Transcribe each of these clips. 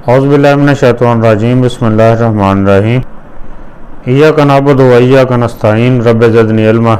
औज़ुबिल्लाहिमिनश्शैतानिर्रजीम बिस्मिल्लाहिर्रहमानिर्रहीम इय्याका नअबुदु व इय्याका नस्तईन रब्बि ज़िदनी इल्मा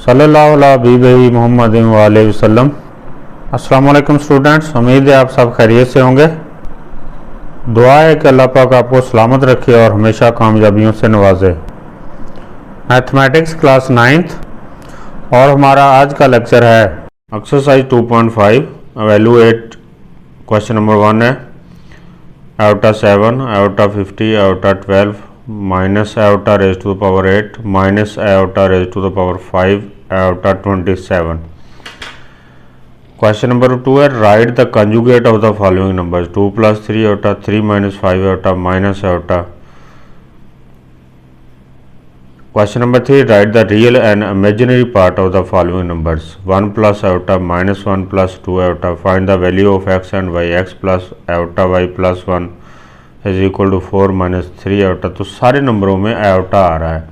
सल्लल्लाहु अला हबीबिही मुहम्मदिन व आलिहि वसल्लम। अस्सलाम वालेकुम स्टूडेंट्स, उम्मीद है आप सब खैरियत से होंगे। दुआ है कि अल्लाह पाक आपको सलामत रखे और हमेशा कामयाबियों से नवाजे। मैथमेटिक्स क्लास 9th और हमारा आज का लेक्चर है एक्सरसाइज 2.5 एवेलुएट। क्वेश्चन नंबर 1 है iota 7, iota 50, iota 12 minus iota raise to the power 8 minus iota raise to the power 5 iota 27। Question number 2 है write the conjugate of the following numbers 2 + 3 iota 3 - 5 iota minus iota. Question number 3 write the real and imaginary part of the following numbers 1 + iota -1 + 2 iota. Find the value of x and y x + iota y + 1 = 4 - 3 iota. तो सारे नंबरों में iota आ रहा है।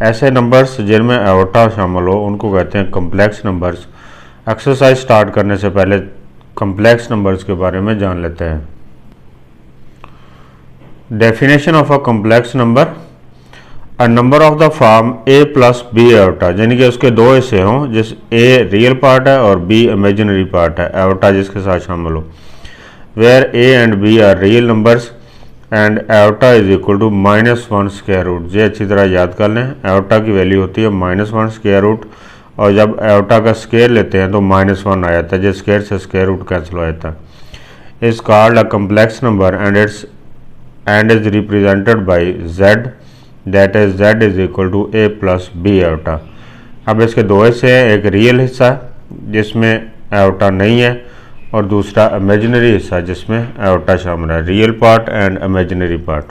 ऐसे numbers जिनमें iota शामिल हो उनको कहते हैं कम्प्लेक्स नंबर्स। एक्सरसाइज स्टार्ट करने से पहले कम्प्लेक्स नंबर्स के बारे में जान लेते हैं। Definition of a complex number, a number of the form a + b iota, यानी कि उसके दो हिस्से हों जिस a रियल पार्ट है और b इमेजिनरी पार्ट है, आयोटा जिसके साथ शामिल हो। Where a and b are real numbers and iota = -1 square root. ये अच्छी तरह याद कर लें, आयोटा की वैल्यू होती है -1 स्क्वायर रूट और जब आयोटा का स्क्वायर लेते हैं तो -1 आ जाता है, जो स्क्वायर से स्क्वायर रूट कैंसिल हो जाता है। Is called a complex number and is represented by z, that is z = a + b iota. अब इसके दो हिस्से हैं, एक रियल हिस्सा जिसमें आयोटा नहीं है और दूसरा इमेजिनरी हिस्सा जिसमें आयोटा शामिल है, real part and imaginary part.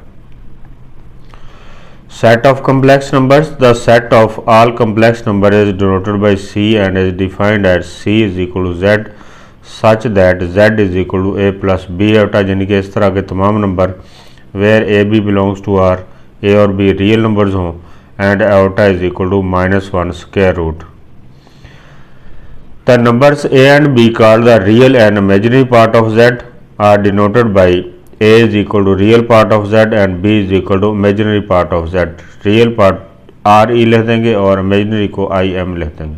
Set of complex numbers, the set of all complex number is denoted by c and is defined as c = z such that z = a + b iota, यानी कि इस तरह के तमाम number where a b belongs to R a और b real numbers हों and iota = -1 square root. The numbers a and b called the real and imaginary part of z are denoted by a = real part of z and b = imaginary part of z। Real part re लिख देंगे और imaginary को im लिख देंगे।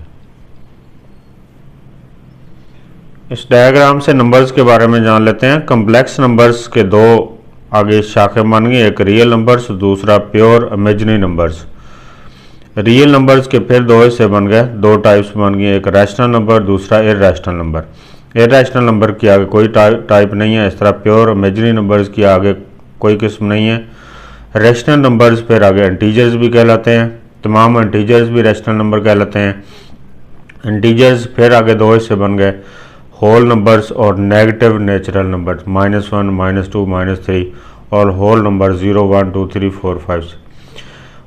इस diagram से numbers के बारे में जान लेते हैं। कम्प्लेक्स नंबर्स के दो आगे शाखें बन गई, एक रियल नंबर्स, दूसरा pure imaginary numbers. Real numbers के फिर दो हिस्से बन गए, दो टाइप्स बन गए, एक रैशनल नंबर, दूसरा इर्रेशनल नंबर। इर्रेशनल नंबर की आगे कोई टाइप नहीं है, इस तरह प्योर इमेजिनरी नंबर्स की आगे कोई किस्म नहीं है। रैशनल नंबर्स फिर आगे इंटीजर्स भी कहलाते हैं, तमाम इंटीजर्स भी रैशनल नंबर कहलाते हैं। इंटीजर्स फिर आगे दो हिस्से बन गए, होल नंबर्स और नेगेटिव नेचुरल नंबर्स -1 -2 -3 और होल नंबर 0 1 2 3 4 5 6।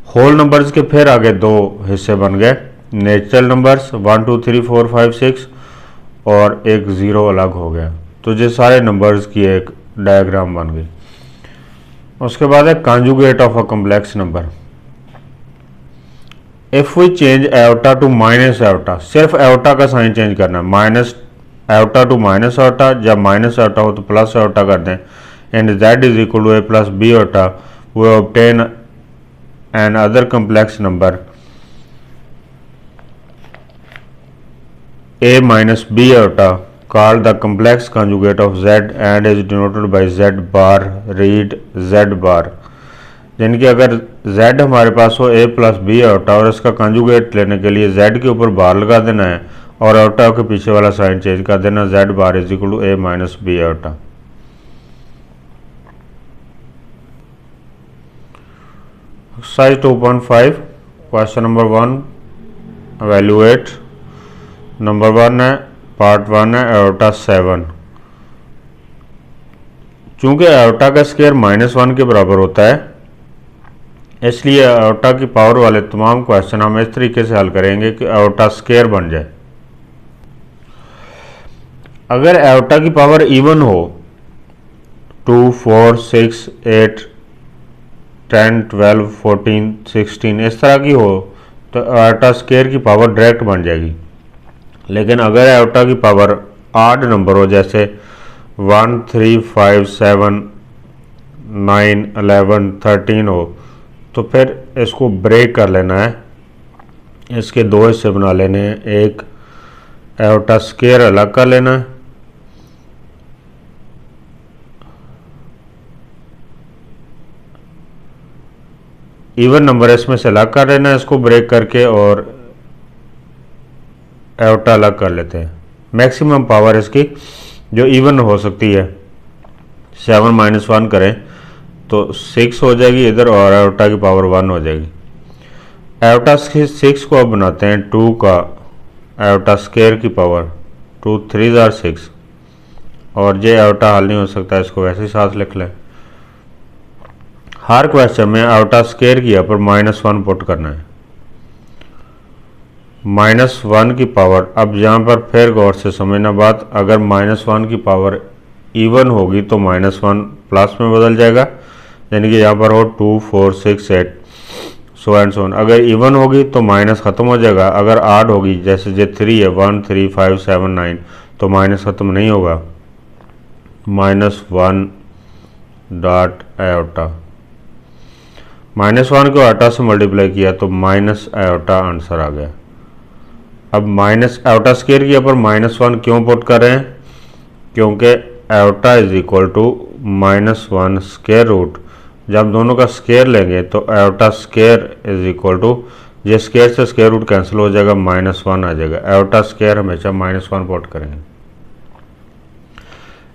होल नंबर्स के फिर आगे दो हिस्से बन गए, नेचुरल नंबर्स 1 2 3 4 5 6 और एक 0 अलग हो गया। तो ये सारे नंबर्स की एक डायग्राम बन गई। उसके बाद है conjugate of a complex number. If we change iota to minus iota, सिर्फ आयोटा का साइन चेंज करना है, minus iota to minus iota, जब माइनस आयोटा हो तो प्लस आयोटा कर दें and z = a + b iota, we obtain an other complex number a - b iota called the complex conjugate of z and is denoted by z bar। read z bar, यानी कि अगर z हमारे पास हो a + b iota और इसका conjugate लेने के लिए z के ऊपर बार लगा देना है और आयोटा के पीछे वाला साइन चेंज कर देना, z bar = a - b iota। Exercise 2.5 question number 1 evaluate. Number 1 है, पार्ट 1 है आयोटा 7। चूंकि आयोटा का स्क्वायर -1 के बराबर होता है इसलिए आयोटा की पावर वाले तमाम क्वेश्चन हम इस तरीके से हल करेंगे कि आयोटा स्क्वायर बन जाए। अगर आयोटा की पावर इवन हो 2 4 6 8 10 12 14 16 इस तरह की हो तो आयोटा स्क्वायर की पावर डायरेक्ट बन जाएगी। लेकिन अगर आयोटा की पावर आड नंबर हो, जैसे 1 3 5 7 9, 11, 13 हो तो फिर इसको ब्रेक कर लेना है, इसके दो हिस्से बना लेने हैं। एक एओर्टा स्क्वायर अलग कर लेना है, इवन नंबर इसमें से अलग कर लेना है इसको ब्रेक करके, और एओर्टा अलग कर लेते हैं। मैक्सिमम पावर इसकी जो इवन हो सकती है 7 - 1 करें तो 6 हो जाएगी इधर, और एओर्टा की पावर 1 हो जाएगी। एओर्टा 6 को अब बनाते हैं 2 का एओर्टा स्क्वायर की पावर, 2 3 are 6, और ये एओर्टा हल नहीं हो सकता, इसको वैसे ही साथ लिख लें। हर क्वेश्चन में एओर्टा स्क्वायर किया पर -1 पुट करना है, -1 की पावर। अब यहाँ पर फिर गौर से समझना बात, अगर -1 की पावर इवन होगी तो -1 प्लस में बदल जाएगा, यानी कि यहाँ पर हो 2 4 6 8 सो एंड सो ऑन। अगर इवन होगी तो माइनस ख़त्म हो जाएगा, अगर आड होगी जैसे जे 3 है 1 3 5 7 9 तो माइनस ख़त्म नहीं होगा, -1 डॉट आयोटा, -1 को आयोटा से मल्टीप्लाई किया तो माइनस आयोटा आंसर आ गया। अब माइनस आयोटा स्क्वायर किया पर -1 क्यों पुट कर रहे हैं, क्योंकि iota is equal to -1 square root. जब दोनों का स्क्वायर लेंगे तो iota square is equal to, ये स्क्वायर से स्क्वायर रूट कैंसिल हो जाएगा, -1 आ जाएगा। आयोटा स्क्वायर हमेशा -1 पुट करेंगे।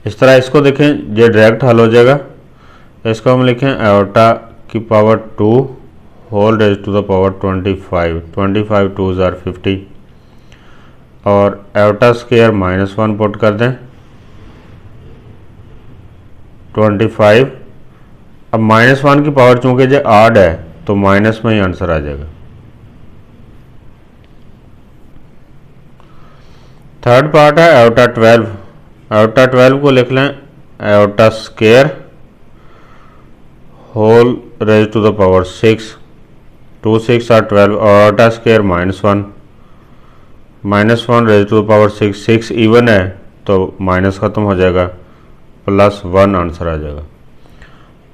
इस तरह इसको देखें, ये डायरेक्ट हल हो जाएगा। इसको हम लिखें आयोटा की power 2 whole raise to the power 25, 25 2s are 50, और आयोटा स्क्वायर -1 पुट कर दें 25। अब -1 की पावर चूंकि जो आड है तो माइनस में ही आंसर आ जाएगा। थर्ड पार्ट है आयोटा 12। आयोटा 12 को लिख लें iota square whole raise to the power 6, 2 6 are 12, और iota square -1, -1 raise to the power 6, 6 even है तो माइनस ख़त्म हो जाएगा, +1 आंसर आ जाएगा।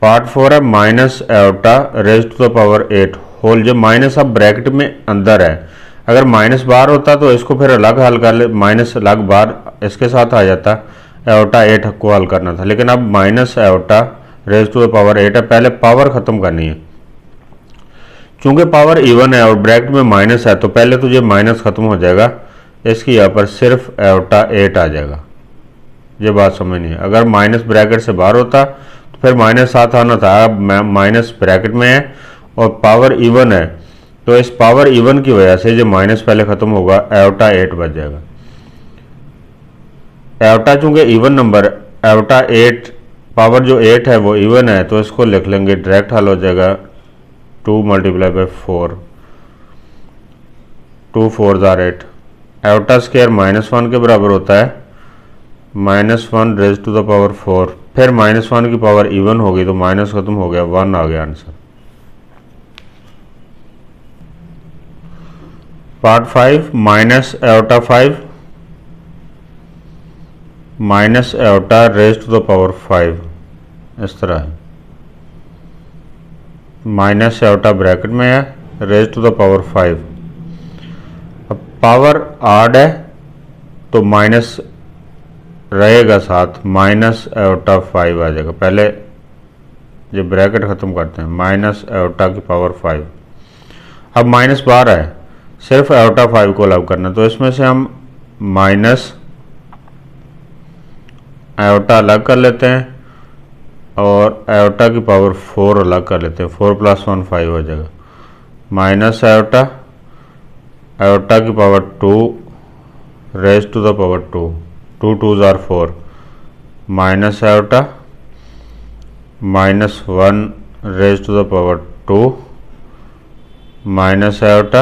पार्ट 4 है minus iota raise to the power 8 whole. जो माइनस अब ब्रैकेट में अंदर है, अगर माइनस बाहर होता तो इसको फिर अलग हल कर ले, माइनस अलग बाहर इसके साथ आ जाता, आयोटा 8 को हल करना था। लेकिन अब minus iota raise to the power 8 है, पहले पावर ख़त्म करनी है। चूंकि पावर इवन है और ब्रैकेट में माइनस है तो पहले तो ये माइनस ख़त्म हो जाएगा, इसकी यहाँ पर सिर्फ आयोटा 8 आ जाएगा। ये बात समझनी है, अगर माइनस ब्रैकेट से बाहर होता तो फिर माइनस साथ आना था। अब माइनस ब्रैकेट में है और पावर इवन है, तो इस पावर इवन की वजह से जो माइनस पहले ख़त्म होगा, आयोटा 8 बच जाएगा। आयोटा चूंकि इवन नंबर, आयोटा 8 पावर जो 8 है वो इवन है, तो इसको लिख लेंगे, डायरेक्ट हल हो जाएगा 2 × 4, 2 4s are 8। आयोटा स्क्वायर -1 के बराबर होता है, -1 रेज टू द पावर 4, फिर -1 की पावर इवन होगी तो माइनस खत्म हो गया, 1 आ गया answer. Part 5 minus iota 5 minus iota raise to the power 5, इस तरह है। माइनस आयोटा ब्रैकेट में है, रेज टू द पावर 5। अब पावर आड है तो माइनस रहेगा साथ, माइनस आयोटा 5 आ जाएगा। पहले ये ब्रैकेट ख़त्म करते हैं, माइनस आयोटा की पावर 5। अब माइनस बाहर है, सिर्फ आयोटा 5 को अलग करना, तो इसमें से हम माइनस आयोटा अलग कर लेते हैं और आयोटा की पावर 4 अलग कर लेते हैं, 4 + 1 5 हो जाएगा। माइनस आयोटा, आयोटा की power 2 raise to the power 2, 2 2s are 4, minus iota -1 raise to the power 2 minus iota,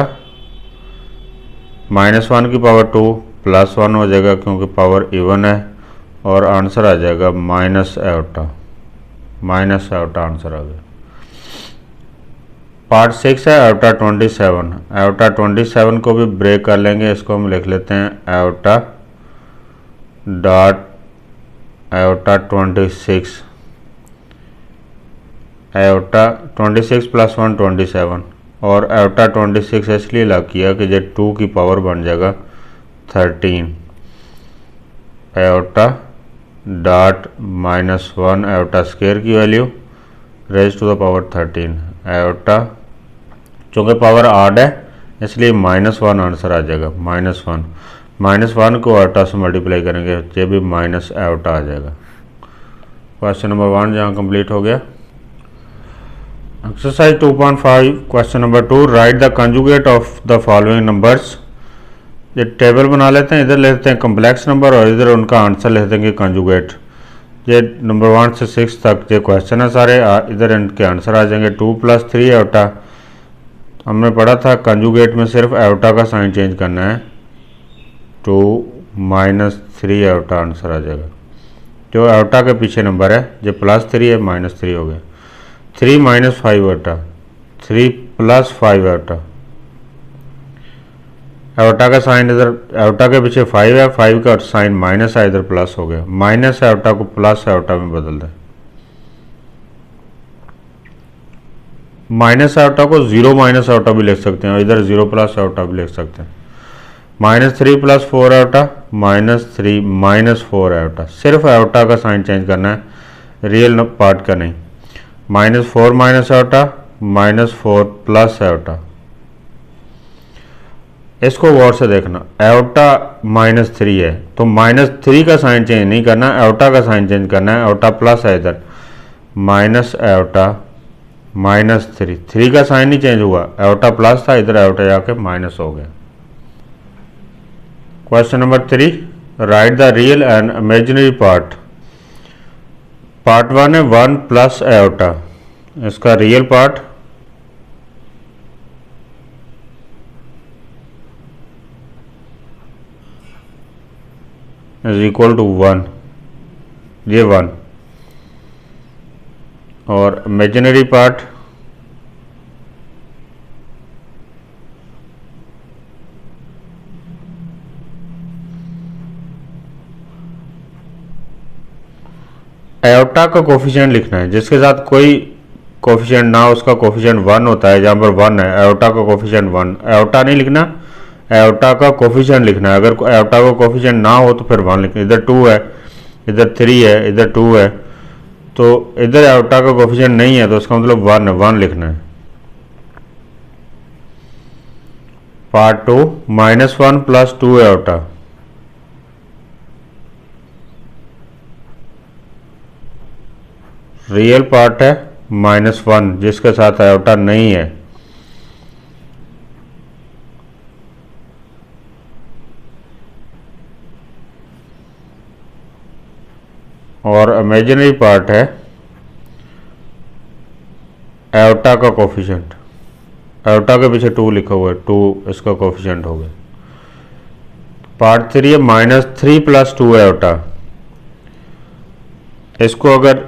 -1 की पावर 2 +1 हो जाएगा क्योंकि पावर इवन है, और आंसर आ जाएगा माइनस आयोटा आंसर आ गया। पार्ट 6 है आयोटा 27। आयोटा 27 को भी ब्रेक कर लेंगे, इसको हम लिख लेते हैं आयोटा डॉट आयोटा 26, एओटा 26 + 1 27 और एओटा 26 इसलिए लग किया कि जो 2 की पावर बन जाएगा 13 एओटा डॉट -1 एओटा स्क्वायर की value raise to the power 13 iota, चूँकि पावर आड है इसलिए -1 आंसर आ जाएगा। -1 को एओटा से मल्टीप्लाई करेंगे ये भी माइनस एओटा आ जाएगा। क्वेश्चन नंबर 1 जहाँ कंप्लीट हो गया। Exercise 2.5 question number 2, right the conjugate of the following numbers. ये टेबल बना लेते हैं, इधर लिखते हैं कम्प्लेक्स नंबर और इधर उनका आंसर लिख देंगे कंजुगेट। ये नंबर 1 से 6 तक ये क्वेश्चन है सारे, इधर इनके आंसर आ जाएंगे। 2 + 3 एओटा, हमने पढ़ा था कंजुगेट में सिर्फ एओटा का साइन चेंज करना है, 2 - 3 एओटा आंसर आ जाएगा। जो एओटा के पीछे नंबर है जो +3 है -3 हो गया। 3 - 5 एओटा, 3 + 5 एओटा, एओटा का साइन इधर एओटा के पीछे 5 है, 5 का साइन माइनस है, इधर प्लस हो गया। माइनस एओटा को प्लस एओटा में बदल दें। माइनस एओटा को 0 - एओटा भी लिख सकते हैं और इधर 0 + एओटा भी लिख सकते हैं। -3 + 4 एओटा, -3 - 4 एओटा, सिर्फ एओटा का साइन चेंज करना है, रियल पार्ट का नहीं। -4 - एओटा, -4 + एओटा। इसको गौर से देखना, एओटा -3 है तो -3 का साइन चेंज नहीं करना, एओटा का साइन चेंज करना है। एओटा प्लस है इधर, माइनस एओटा -3, 3 का साइन नहीं चेंज हुआ, एओटा प्लस था इधर एओटा जाके माइनस हो गया। Question number 3, write the real and imaginary part. Part 1 है 1 + एओटा, इसका real part is equal to 1, ये 1, और इमेजिनरी पार्ट एओटा का कोफिशिएंट लिखना है, जिसके साथ कोई कोफिशिएंट ना हो उसका कोफिशिएंट 1 होता है। जहाँ पर 1 है एओटा का कोफिशिएंट 1, एओटा नहीं लिखना, एओटा का कोफिशिएंट लिखना है। अगर एओटा का कोफिशिएंट ना हो तो फिर 1 लिखना। इधर 2 है, इधर 3 है, इधर 2 है, तो इधर एओटा का कोफिशिएंट नहीं है तो उसका मतलब 1 है, 1 लिखना है। पार्ट 2 -1 + 2 एओटा, रियल पार्ट है -1 जिसके साथ एओटा नहीं है, और इमेजिनरी पार्ट है एओटा का कोफिशिएंट। एओटा के पीछे 2 लिखा हुआ है, 2 इसका कोफिशिएंट हो गया। पार्ट 3 है -3 + 2 एओटा, इसको अगर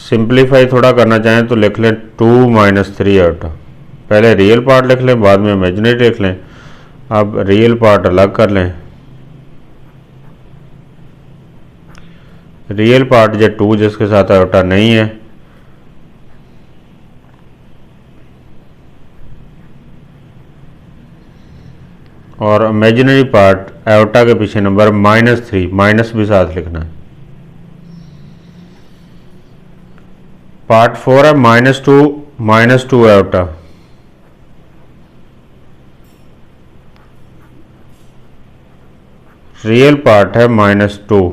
सिंप्लीफाई थोड़ा करना चाहें तो लिख लें 2 - 3 एओटा। पहले रियल पार्ट लिख लें, बाद में इमेजिनरी लिख लें। अब रियल पार्ट अलग कर लें, रियल पार्ट जो 2 जिसके साथ एओटा नहीं है, और इमेजिनरी पार्ट एओटा के पीछे नंबर -3, माइनस भी साथ लिखना है। पार्ट 4 है -2 एओटा, रियल पार्ट है -2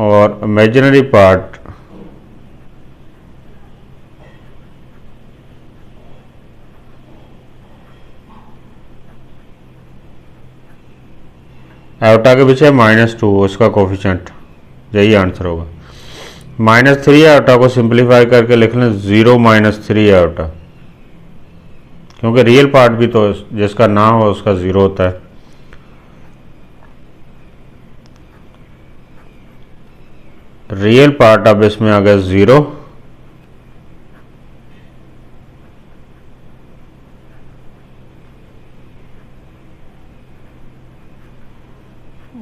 और इमेजिनरी पार्ट एओटा के पीछे -2, उसका कोफिशिएंट, यही आंसर होगा। -3 एओटा को सिंप्लीफाई करके लिख लें 0 - 3 एओटा, क्योंकि रियल पार्ट भी तो जिसका ना हो उसका 0 होता है। रियल पार्ट अब इसमें आ गया 0,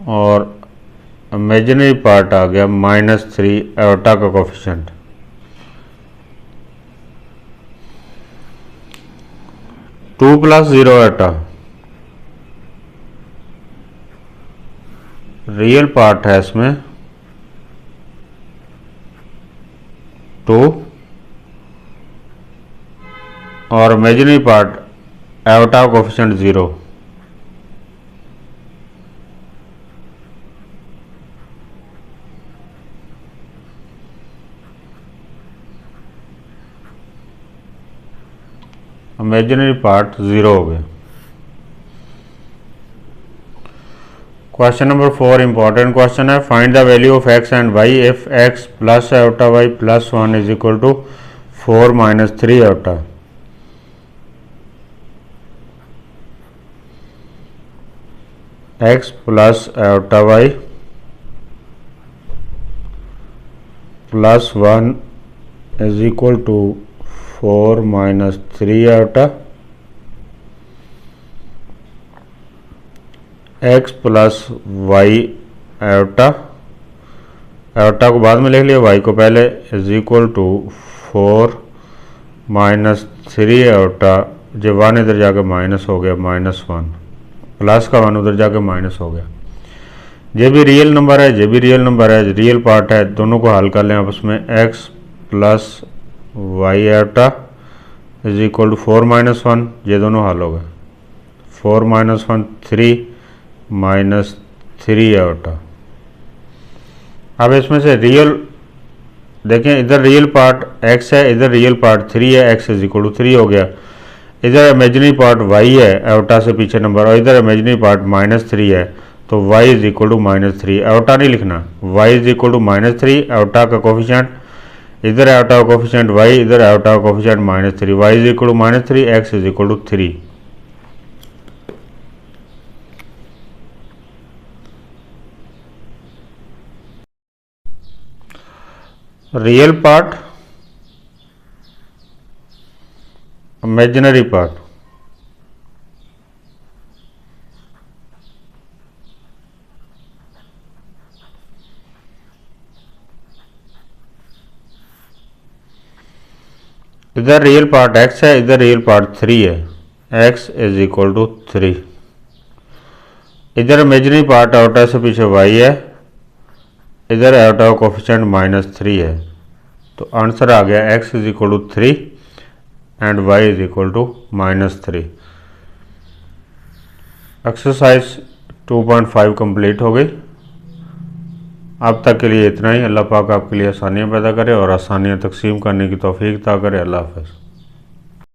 और इमेजिनरी पार्ट आ गया -3 एयोटा का coefficient. Two plus 0 iota real part है इसमें 2 और imaginary part iota coefficient 0। Imaginary part 0 हो गया। क्वेश्चन नंबर 4 इंपॉर्टेंट क्वेश्चन है। Find the value of x and y if x plus iota y plus 1 is equal to 4 minus 3 iota. x plus iota y plus 1 is equal to 4 minus 3 iota. x plus y iota, aorta को बाद में लिख लिया, y को पहले, is equal to 4 minus 3 iota. जब 1 इधर जाकर माइनस हो गया -1, प्लस का 1 उधर जाकर माइनस हो गया। ये भी रियल नंबर है, ये भी रियल नंबर है, रियल पार्ट है, दोनों को हल कर लें आपस में। x plus y iota is equal to 4 minus 1, ये दोनों हल हो गए। 4 माइनस 1 3 माइनस 3 एयोटा। अब इसमें से रियल देखें, इधर रियल पार्ट x है, इधर रियल पार्ट 3 है, x इज इक्वल टू 3 हो गया। इधर इमेजिनरी पार्ट y है, एयोटा से पीछे नंबर, और इधर इमेजिनरी पार्ट -3 है, तो y is equal to -3। Iota नहीं लिखना, y is equal to -3 iota का कोफिशिएंट, इधर एयोटा का कोफिशिएंट y, इधर एयोटा का coefficient -3, y is equal to -3, x is equal to 3। Real part, imaginary part. इधर रियल पार्ट x है, इधर रियल पार्ट 3 है, x इज इक्वल टू 3। इधर इमेजिनरी पार्ट एयोटा से पीछे y है, इधर एयोटा का कोफिशिएंट -3 है, तो आंसर आ गया x is equal to 3 and y is equal to -3। Exercise 2.5 complete हो गई। अब तक के लिए इतना ही। अल्लाह पाक आपके लिए आसानियाँ पैदा करे और आसानियाँ तकसीम करने की तौफीक अता करे। अल्लाह हाफ़िज़।